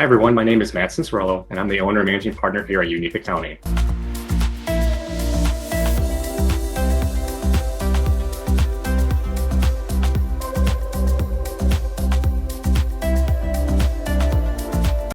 Hi everyone, my name is Matt Cincerello, and I'm the owner and managing partner here at U-Nique Accounting.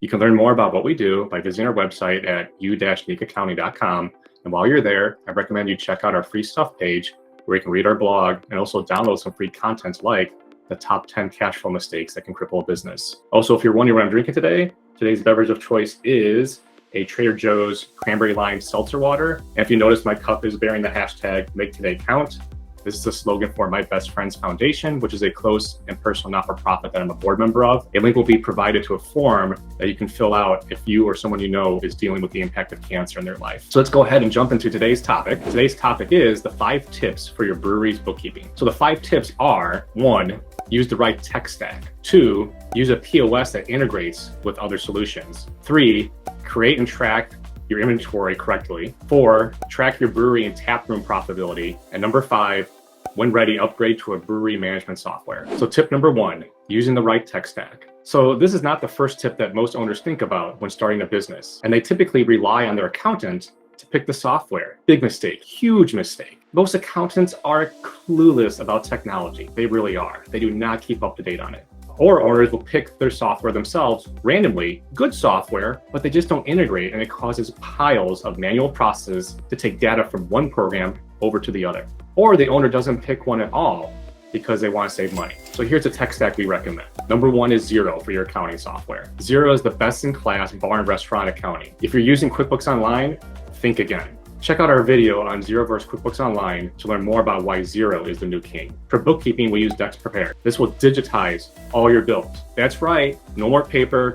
You can learn more about what we do by visiting our website at u-niqueaccounting.com. And while you're there, I recommend you check out our free stuff page where you can read our blog and also download some free content like the top 10 cash flow mistakes that can cripple a business. Also, if you're wondering what I'm drinking today, today's beverage of choice is a Trader Joe's cranberry lime seltzer water. And if you notice, my cup is bearing the hashtag Make Today Count. This is a slogan for My Best Friends Foundation, which is a close and personal not-for-profit that I'm a board member of. A link will be provided to a form that you can fill out if you or someone you know is dealing with the impact of cancer in their life. So let's go ahead and jump into today's topic. Today's topic is the 5 tips for your brewery's bookkeeping. So the 5 tips are: 1, use the right tech stack. 2, use a POS that integrates with other solutions. 3, create and track your inventory correctly. 4, track your brewery and taproom profitability. And number 5, when ready, upgrade to a brewery management software. So tip number 1, using the right tech stack. So this is not the first tip that most owners think about when starting a business, and they typically rely on their accountant to pick the software. Big mistake, huge mistake. Most accountants are clueless about technology. They really are. They do not keep up to date on it. Or owners will pick their software themselves randomly, good software, but they just don't integrate, and it causes piles of manual processes to take data from one program over to the other. Or the owner doesn't pick one at all because they want to save money. So here's a tech stack we recommend. Number 1 is Xero for your accounting software. Xero is the best-in-class bar and restaurant accounting. If you're using QuickBooks Online, think again. Check out our video on Xero versus QuickBooks Online to learn more about why Xero is the new king. For bookkeeping, we use Dext Prepare. This will digitize all your bills. That's right, no more paper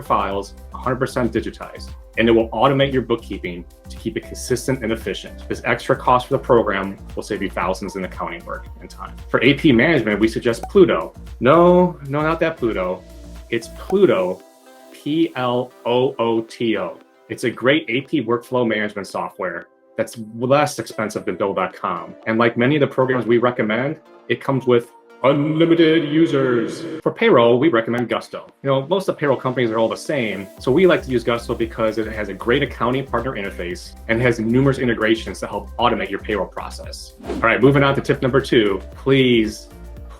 files, 100% digitized. And it will automate your bookkeeping to keep it consistent and efficient. This extra cost for the program will save you thousands in accounting work and time. For AP management, we suggest Pluto. No, not that Pluto. It's Pluto, P-L-O-O-T-O. It's a great AP workflow management software that's less expensive than Bill.com. And like many of the programs we recommend, it comes with unlimited users. For payroll, we recommend Gusto. Most of the payroll companies are all the same, so we like to use Gusto because it has a great accounting partner interface and has numerous integrations to help automate your payroll process. All right, moving on to tip number 2, please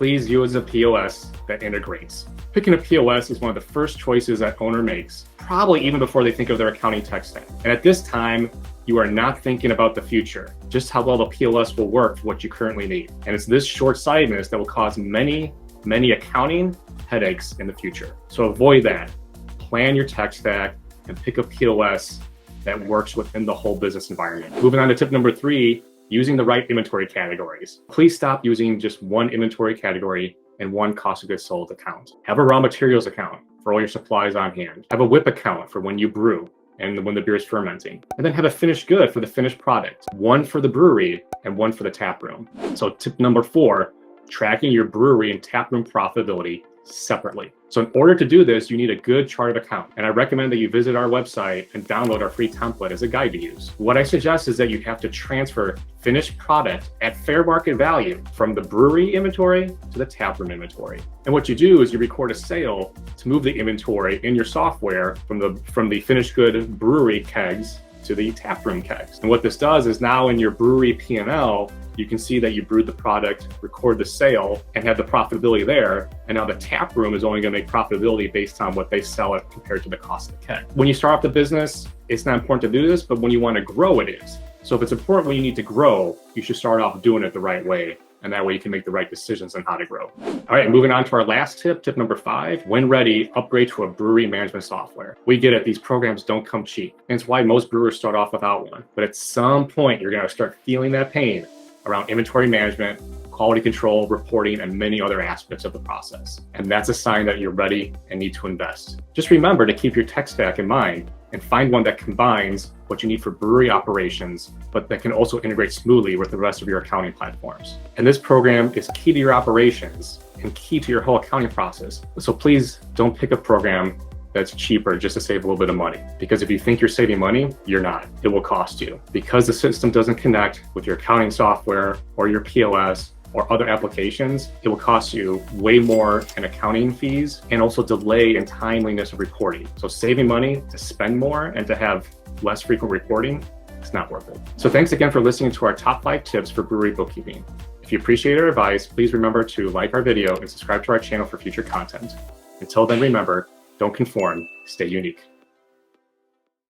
use a POS that integrates. Picking a POS is one of the first choices that owner makes, probably even before they think of their accounting tech stack. And at this time, you are not thinking about the future, just how well the POS will work for what you currently need. And it's this short-sightedness that will cause many accounting headaches in the future. So avoid that. Plan your tech stack and pick a POS that works within the whole business environment. Moving on to tip number 3, using the right inventory categories. Please stop using just one inventory category and one cost of goods sold account. Have a raw materials account for all your supplies on hand. Have a WIP account for when you brew and when the beer is fermenting. And then have a finished good for the finished product. One for the brewery and one for the tap room. So tip number 4, tracking your brewery and tap room profitability separately. So in order to do this, you need a good chart of account. And I recommend that you visit our website and download our free template as a guide to use. What I suggest is that you have to transfer finished product at fair market value from the brewery inventory to the taproom inventory. And what you do is you record a sale to move the inventory in your software from the finished good brewery kegs to the taproom kegs. And what this does is now in your brewery P&L, you can see that you brewed the product, record the sale, and have the profitability there. And now the tap room is only going to make profitability based on what they sell it compared to the cost of the keg. When you start off the business, it's not important to do this, but when you want to grow, it is. So if it's important when you need to grow, you should start off doing it the right way. And that way you can make the right decisions on how to grow. All right, moving on to our last tip, tip number 5, when ready, upgrade to a brewery management software. We get it, these programs don't come cheap. And it's why most brewers start off without one. But at some point, you're gonna start feeling that pain around inventory management, quality control, reporting, and many other aspects of the process. And that's a sign that you're ready and need to invest. Just remember to keep your tech stack in mind and find one that combines what you need for brewery operations, but that can also integrate smoothly with the rest of your accounting platforms. And this program is key to your operations and key to your whole accounting process. So please don't pick a program that's cheaper just to save a little bit of money. Because if you think you're saving money, you're not. It will cost you. Because the system doesn't connect with your accounting software or your POS or other applications, it will cost you way more in accounting fees and also delay in timeliness of reporting. So saving money to spend more and to have less frequent reporting, it's not worth it. So thanks again for listening to our top 5 tips for brewery bookkeeping. If you appreciate our advice, please remember to like our video and subscribe to our channel for future content. Until then, remember, don't conform, stay unique.